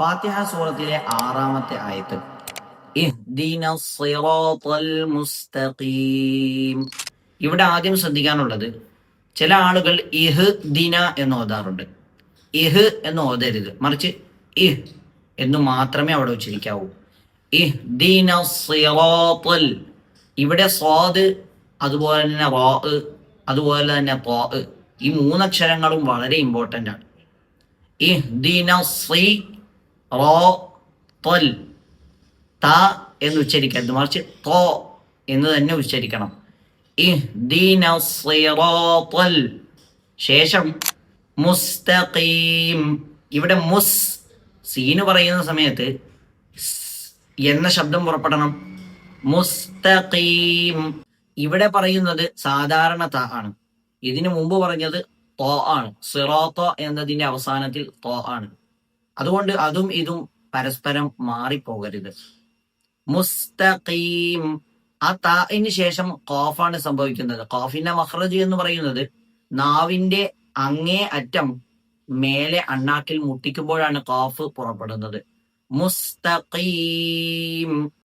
ഫാത്തിഹ സൂറത്തിലെ 6-ാമത്തെ ആയത്ത് ഇഹ്ദിനസ് സിറാത്തൽ മുസ്തഖീം. ഇവിടെ ആദ്യം ശ്രദ്ധിക്കാനുള്ളത്, ചില ആളുകൾ ഇഹ് ദിന എന്ന് ഓതാറുണ്ട്. ഇഹ് എന്ന് ഓതരുത്, മറിച്ച് ഇഹ് എന്ന് മാത്രമേ അവിടെ ഉച്ചരിക്കാവൂ. ഇഹ്ദിനസ് സിറാത്തൽ, ഇവിടെ സ്വാദ്, അതുപോലെ തന്നെ റാ, അതുപോലെ തന്നെ ത്വാ, ഈ മൂന്നക്ഷരങ്ങളും വളരെ ഇമ്പോർട്ടൻ്റ് ആണ്. ഇഹ്ദിനസ് റോത്തൽ, ത എന്ന് ഉച്ചരിക്കരുത്, മറിച്ച് തോ എന്ന് തന്നെ ഉച്ചരിക്കണം. ഇഹ്ദിനസ് സിറാത്തൽ, ശേഷം മുസ്തഖീം. ഇവിടെ മുസ്, സീന് പറയുന്ന സമയത്ത് എന്ന ശബ്ദം പുറപ്പെടണം. മുസ്തഖീം. ഇവിടെ പറയുന്നത് സാധാരണ ത ആണ്. ഇതിനു മുമ്പ് പറഞ്ഞത് തോ ആണ്. സിറാത്ത എന്നതിന്റെ അവസാനത്തിൽ തോ ആണ്. അതുകൊണ്ട് അതും ഇതും പരസ്പരം മാറിപ്പോകരുത്. മുസ്തഖീം, ആ താഇന് ശേഷം ഖാഫാണ് സംഭവിക്കുന്നത്. ഖാഫിന്റെ മഖ്റജ് എന്ന് പറയുന്നത് നാവിന്റെ അങ്ങേ അറ്റം മേലെ അണ്ണാക്കിൽ മുട്ടിക്കുമ്പോഴാണ് ഖാഫ് പുറപ്പെടുന്നത്. മുസ്തഖീം.